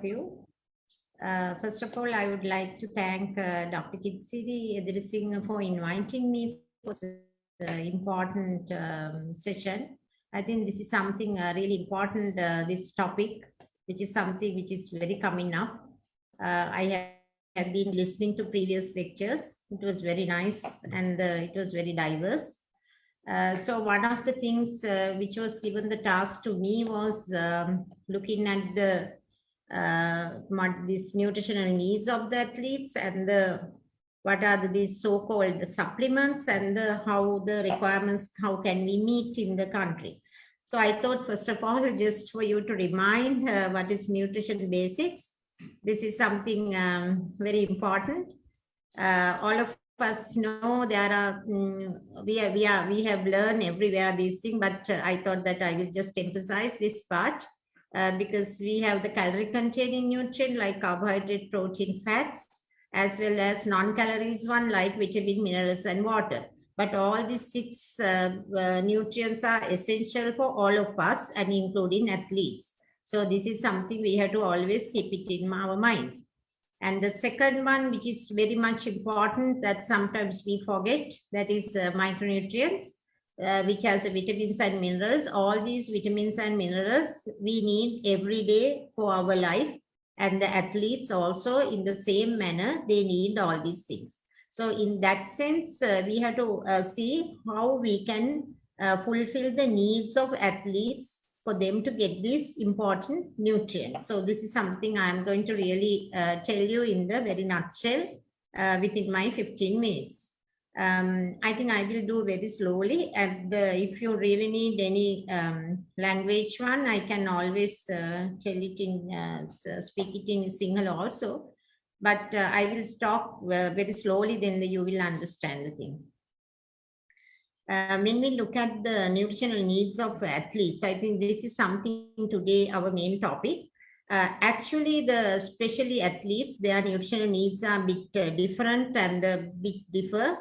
you. First of all, I would like to thank Dr. Kitsiri Singh for inviting me for this important session. I think this is something really important, this topic, which is something which is very coming up. I have been listening to previous lectures. It was very nice and it was very diverse. So one of the things which was given the task to me was looking at the these nutritional needs of the athletes and what are these so-called supplements and how the requirements, how can we meet in the country. So I thought, first of all, just for you to remind what is nutrition basics. This is something very important. All of us know there are, we have learned everywhere these things, but I thought that I will just emphasize this part. Because we have the calorie containing nutrient like carbohydrate, protein, fats, as well as non-calories one like vitamin, minerals, and water. But all these six nutrients are essential for all of us and including athletes. So this is something we have to always keep it in our mind. And the second one, which is very much important that sometimes we forget, that is micronutrients. Which has vitamins and minerals. All these vitamins and minerals we need every day for our life. And the athletes also in the same manner, they need all these things. So in that sense, we have to see how we can fulfill the needs of athletes for them to get these important nutrients. So this is something I'm going to really tell you in the very nutshell within my 15 minutes. I think I will do very slowly. And if you really need any language one, I can always tell it in, speak it in Sinhala also. But I will stop very slowly, then you will understand the thing. When we look at the nutritional needs of athletes, I think this is something today, our main topic. Actually, especially athletes, their nutritional needs are a bit different and a bit differ.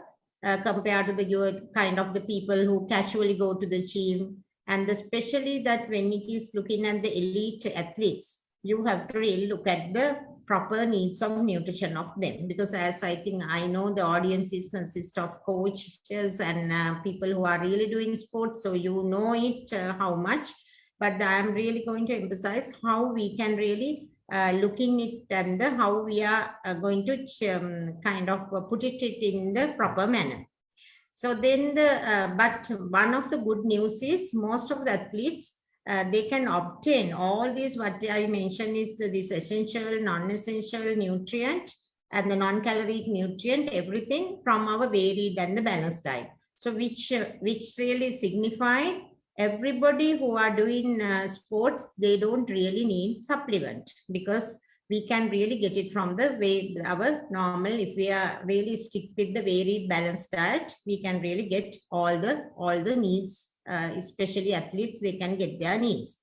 Compared to the kind of the people who casually go to the gym, and especially that when it is looking at the elite athletes, you have to really look at the proper needs of nutrition of them, because as I think I know the audiences consist of coaches and people who are really doing sports, so you know it how much, but I'm really going to emphasize how we can really looking it and how we are going to kind of put it in the proper manner. So then but one of the good news is most of the athletes, they can obtain all these, what I mentioned is this essential, non-essential nutrient and the non-caloric nutrient, everything from our varied and the balanced diet. So which really signify everybody who are doing sports, they don't really need supplement, because we can really get it from the way our normal, if we are really stick with the varied balanced diet, we can really get all the needs, especially athletes, they can get their needs.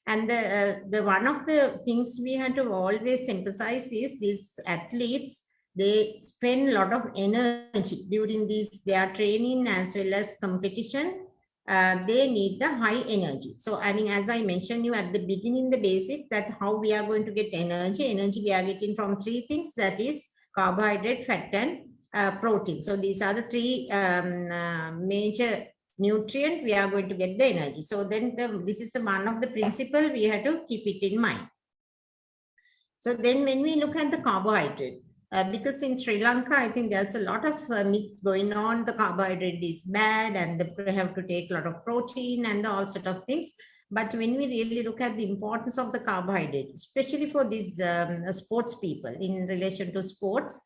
And the one of the things we have to always emphasize is these athletes, they spend a lot of energy during their training as well as competition. They need the high energy. So, I mean, as I mentioned you at the beginning, the basic, that how we are going to get energy. Energy we are getting from three things, that is carbohydrate, fat, and protein. So these are the three major nutrient we are going to get the energy. So then this is one of the principle we have to keep it in mind. So then when we look at the carbohydrate, because in Sri Lanka, I think there's a lot of myths going on. The carbohydrate is bad and they have to take a lot of protein and all sort of things. But when we really look at the importance of the carbohydrate, especially for these sports people in relation to sports,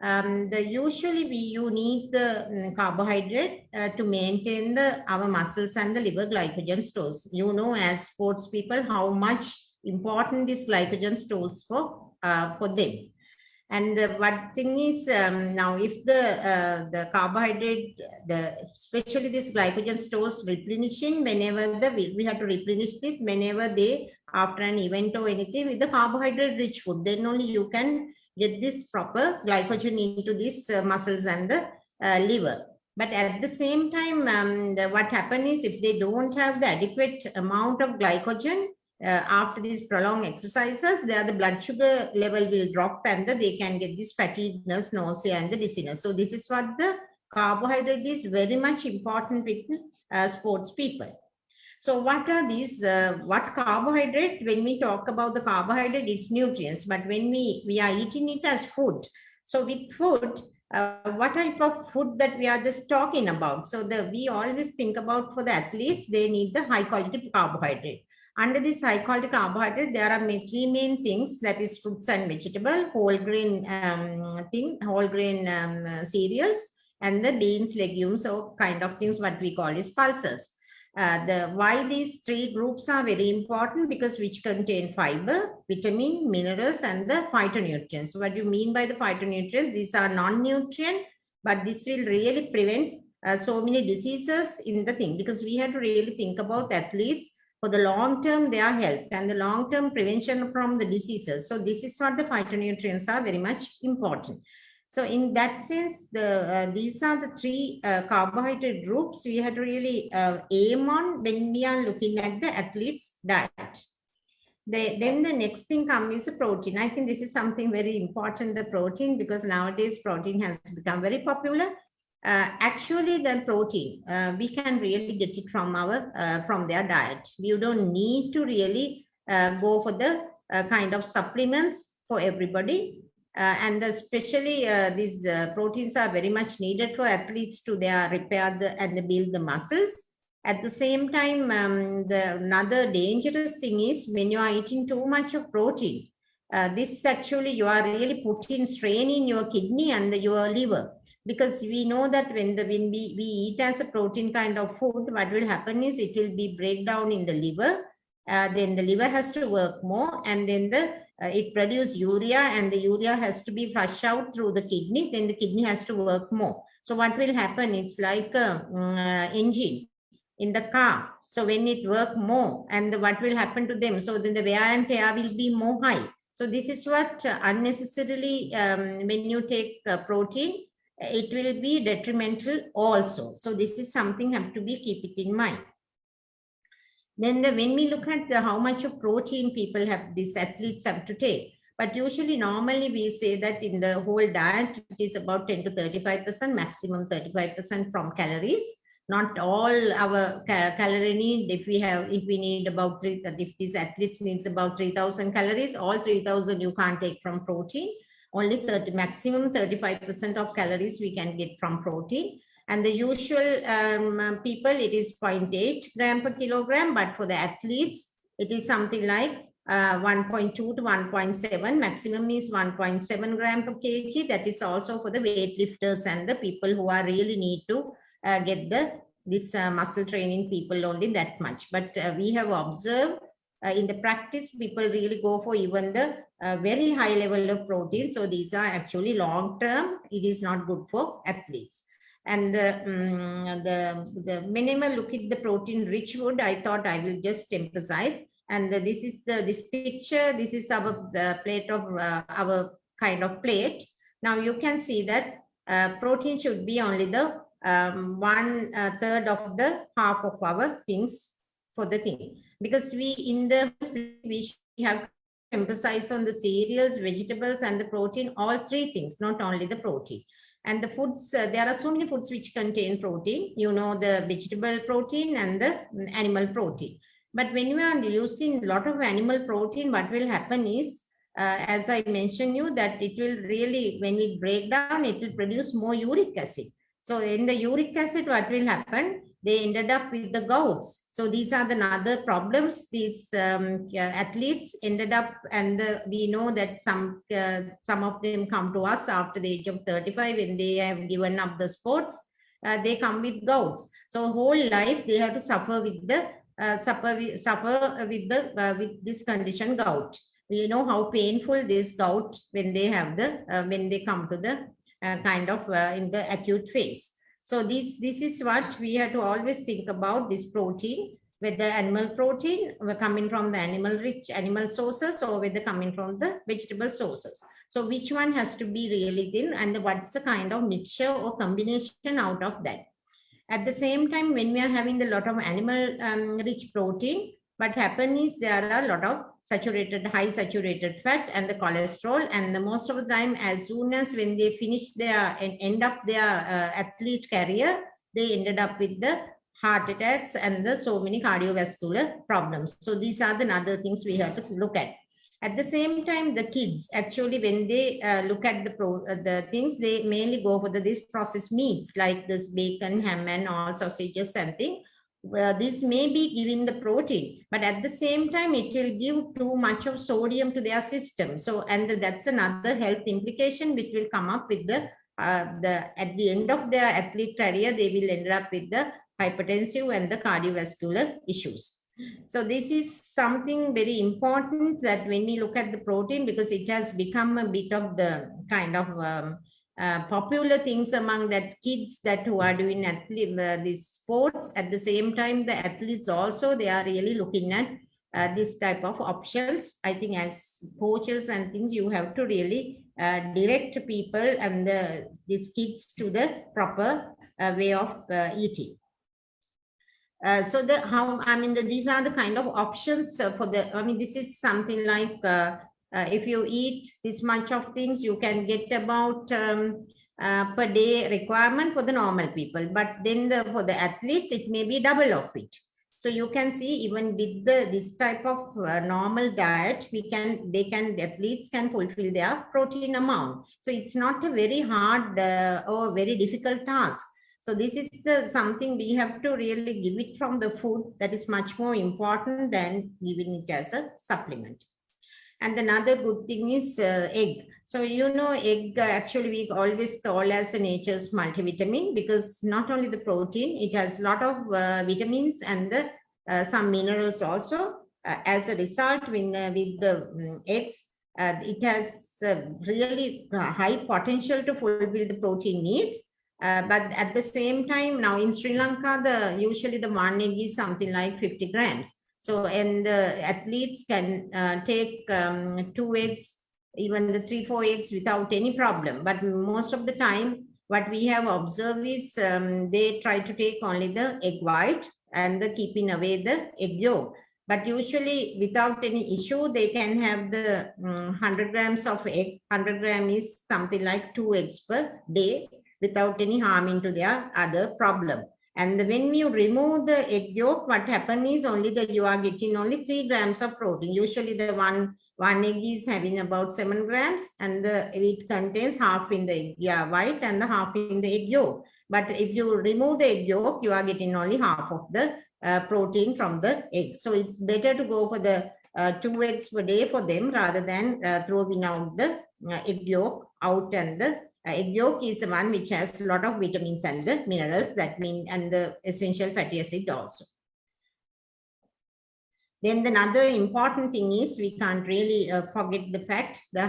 usually you need the carbohydrate to maintain our muscles and the liver glycogen stores. You know, as sports people, how much important this glycogen stores for them. And one thing is, now if the carbohydrate, especially this glycogen stores replenishing, whenever we have to replenish it whenever they, after an event or anything, with the carbohydrate rich food, then only you can get this proper glycogen into these muscles and the liver. But at the same time, what happens is, if they don't have the adequate amount of glycogen, after these prolonged exercises, the blood sugar level will drop and they can get this fatigueness, nausea, and the dizziness. So this is what the carbohydrate is very much important with sports people. So what are these, what carbohydrate, when we talk about the carbohydrate, it's nutrients, but when we are eating it as food. So with food, what type of food that we are just talking about? So we always think about for the athletes, they need the high quality carbohydrate. Under this high quality carbohydrate, there are three main things, that is fruits and vegetable, whole grain cereals, and the beans, legumes, or kind of things what we call is pulses. Why these three groups are very important, because which contain fiber, vitamin, minerals, and the phytonutrients. What do you mean by the phytonutrients? These are non-nutrient, but this will really prevent so many diseases in the thing, because we have to really think about athletes for the long term, their health and the long term prevention from the diseases. So this is what the phytonutrients are very much important. So in that sense, these are the three carbohydrate groups we had to really aim on when we are looking at the athlete's diet. Then the next thing comes is the protein. I think this is something very important, the protein, because nowadays protein has become very popular. Actually, the protein, we can really get it from from their diet. You don't need to really go for the kind of supplements for everybody. And especially these proteins are very much needed for athletes to repair and build the muscles. At the same time, another dangerous thing is when you are eating too much of protein. This actually, you are really putting strain in your kidney and your liver. Because we know that when we eat as a protein kind of food, what will happen is it will be breakdown in the liver. Then the liver has to work more, and then it produces urea, and the urea has to be flushed out through the kidney. Then the kidney has to work more. So what will happen? It's like a engine in the car. So when it work more, and what will happen to them? So then the wear and tear will be more high. So this is what unnecessarily when you take protein, it will be detrimental also. So this is something have to be keep it in mind. Then when we look at how much of protein people have, these athletes have to take, but usually normally we say that in the whole diet, it is about 10 to 35%, maximum 35% from calories. Not all our calorie need, if we need about if these athletes needs about 3,000 calories, all 3,000 you can't take from protein. Only maximum 35% of calories we can get from protein. And the usual people, it is 0.8 gram per kilogram, but for the athletes, it is something like 1.2 to 1.7, maximum is 1.7 gram per kg. That is also for the weightlifters and the people who are really need to get this muscle training people only that much. But we have observed in the practice, people really go for even the very high level of protein. So these are actually long term. It is not good for athletes. And whenever look at the protein rich food, I thought I will just emphasize. And this is this picture. This is our plate of our kind of plate. Now you can see that protein should be only the 1/3 of the half of our things for the thing, because we have to emphasize on the cereals, vegetables, and the protein, all three things, not only the protein. And the foods, there are so many foods which contain protein, you know, the vegetable protein and the animal protein. But when you are using a lot of animal protein, what will happen is, as I mentioned you, that it will really, when it break down, it will produce more uric acid. So in the uric acid, what will happen? They ended up with the gouts. So these are the other problems. These athletes ended up, and we know that some of them come to us after the age of 35 when they have given up the sports. They come with gouts. So whole life they have to suffer with the with this condition gout. We know how painful this gout when they have when they come to the kind of in the acute phase. So this is what we have to always think about, this protein, whether animal protein coming from the animal-rich animal sources or whether coming from the vegetable sources. So which one has to be really thin, and what's the kind of mixture or combination out of that. At the same time, when we are having a lot of animal rich protein, What happens is there are a lot of high saturated fat and the cholesterol, and the most of the time, as soon as when they finish their and end up their athlete career, they ended up with the heart attacks and the so many cardiovascular problems. So these are the other things we have to look at. At the same time, the kids actually, when they look at the things, they mainly go for this processed meats like this bacon, ham, and all sausages and things. This may be giving the protein, but at the same time, it will give too much of sodium to their system. So, and that's another health implication which will come up with at the end of their athlete career, they will end up with the hypertensive and the cardiovascular issues. So this is something very important that when we look at the protein, because it has become a bit of the kind of popular things among that kids that who are doing these sports. At the same time, the athletes also, they are really looking at this type of options. I think as coaches and things, you have to really direct people and these kids to the proper way of eating. These are the kind of options for this is something like if you eat this much of things, you can get about per day requirement for the normal people. But then for the athletes, it may be double of it. So you can see even with this type of normal diet, athletes can fulfill their protein amount. So it's not a very hard or very difficult task. So this is something we have to really give it from the food. That is much more important than giving it as a supplement. And another good thing is egg. So, egg actually we always call as a nature's multivitamin, because not only the protein, it has a lot of vitamins and some minerals also. As a result, with the eggs, it has really high potential to fulfill the protein needs. But at the same time, now in Sri Lanka, usually the one egg is something like 50 grams. So, and the athletes can take 2 eggs, even the 3-4 eggs without any problem. But most of the time, what we have observed is they try to take only the egg white and keeping away the egg yolk. But usually without any issue, they can have the 100 grams of egg. 100 grams is something like 2 eggs per day, without any harm into their other problem. And when you remove the egg yolk, what happens is you are getting only 3 grams of protein. Usually the one egg is having about 7 grams, and it contains half in the egg white and the half in the egg yolk. But if you remove the egg yolk, you are getting only half of the protein from the egg. So it's better to go for the 2 eggs per day for them, rather than throwing out the egg yolk out. And the egg yolk is the one which has a lot of vitamins and the minerals and the essential fatty acid also. Then another important thing is we can't really forget the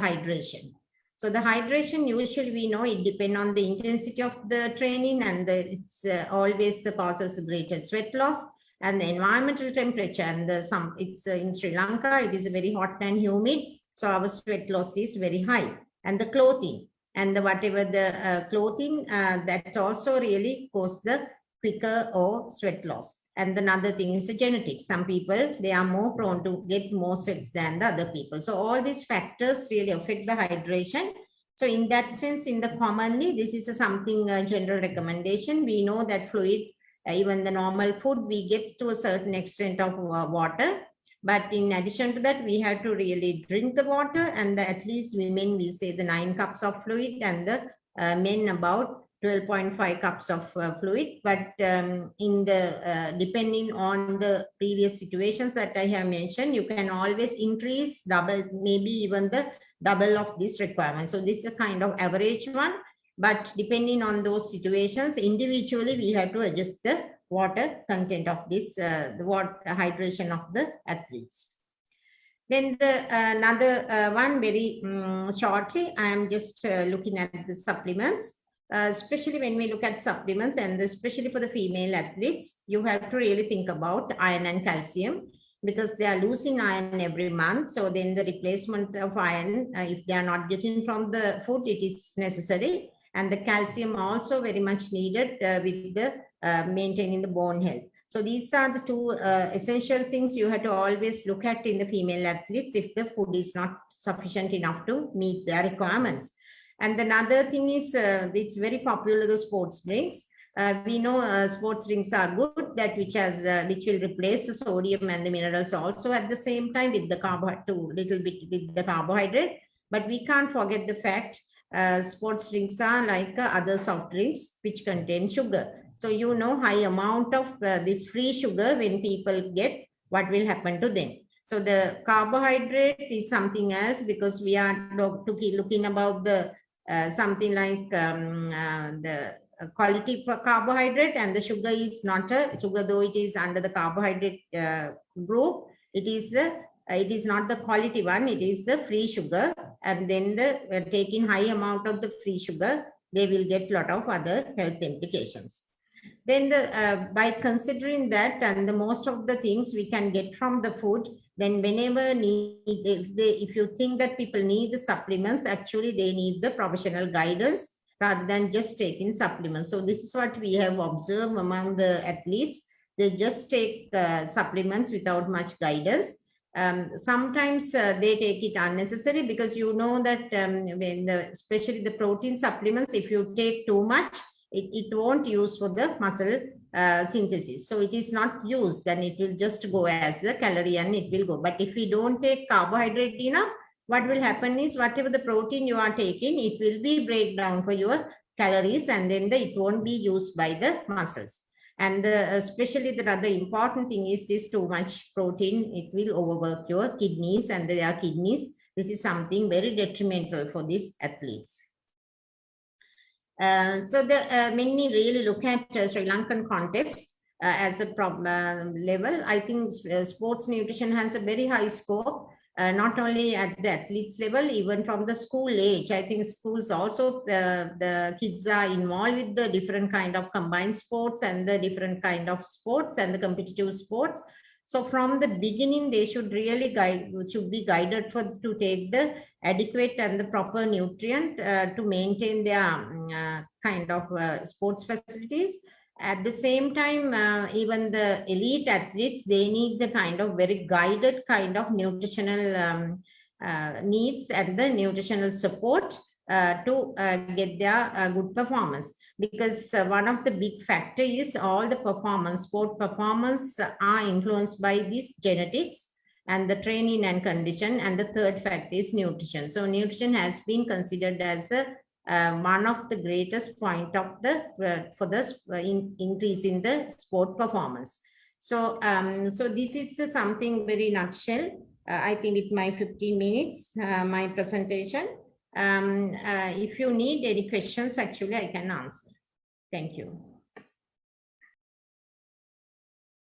hydration. So the hydration, usually we know it depends on the intensity of the training, and it's always the causes greater sweat loss and the environmental temperature. And it's in Sri Lanka, it is very hot and humid, so our sweat loss is very high. And the clothing. And whatever the clothing, that also really cause the quicker or sweat loss. And another thing is the genetics. Some people, they are more prone to get more sweats than the other people. So all these factors really affect the hydration. So in that sense, commonly, this is something general recommendation. We know that fluid, even the normal food, we get to a certain extent of water. But in addition to that, we have to really drink the water, and at least women, we say the 9 cups of fluid, and the men about 12.5 cups of fluid. But depending on the previous situations that I have mentioned, you can always increase double, maybe even the double of this requirement. So this is a kind of average one, but depending on those situations, individually, we have to adjust the water content of this, the water hydration of the athletes. Then another one very shortly, I am just looking at the supplements, especially when we look at supplements, and especially for the female athletes, you have to really think about iron and calcium, because they are losing iron every month. So then the replacement of iron, if they are not getting from the food, it is necessary. And the calcium also very much needed with the maintaining the bone health. So these are the two essential things you have to always look at in the female athletes if the food is not sufficient enough to meet their requirements. And another thing is, it's very popular, the sports drinks. We know sports drinks are good, that which will replace the sodium and the minerals also at the same time with the little bit with the carbohydrate. But we can't forget the fact sports drinks are like other soft drinks which contain sugar. So you know, high amount of this free sugar when people get, what will happen to them. So the carbohydrate is something else, because we are looking about the something like the quality for carbohydrate, and the sugar is not a sugar, though it is under the carbohydrate group. It is not the quality one, it is the free sugar. And then the taking high amount of the free sugar, they will get a lot of other health implications. Then by considering that, and the most of the things we can get from the food, then whenever if you think that people need the supplements, actually they need the professional guidance rather than just taking supplements. So this is what we have observed among the athletes. They just take supplements without much guidance. Sometimes they take it unnecessary, because you know that especially the protein supplements, if you take too much, it won't use for the muscle synthesis. So it is not used, then it will just go as the calorie and it will go. But if we don't take carbohydrate enough, what will happen is whatever the protein you are taking, it will be break down for your calories, and then it won't be used by the muscles. And especially the other important thing is this too much protein, it will overwork your kidneys, and their kidneys. This is something very detrimental for these athletes. So when we really look at Sri Lankan context as a problem level, I think sports nutrition has a very high scope. Not only at the athletes level, even from the school age. I think schools also, the kids are involved with the different kind of combined sports and the different kind of sports and the competitive sports. So from the beginning, they should really be guided to take the adequate and the proper nutrient to maintain their kind of sports facilities. At the same time, even the elite athletes, they need the kind of very guided kind of nutritional needs and the nutritional support to get their good performance. Because one of the big factor is all the sport performance are influenced by these genetics and the training and condition. And the third factor is nutrition. So nutrition has been considered as one of the greatest point of the for the increase in the sport performance. So so this is something very nutshell. I think with my 15 minutes, my presentation. If you need any questions, actually I can answer. Thank you.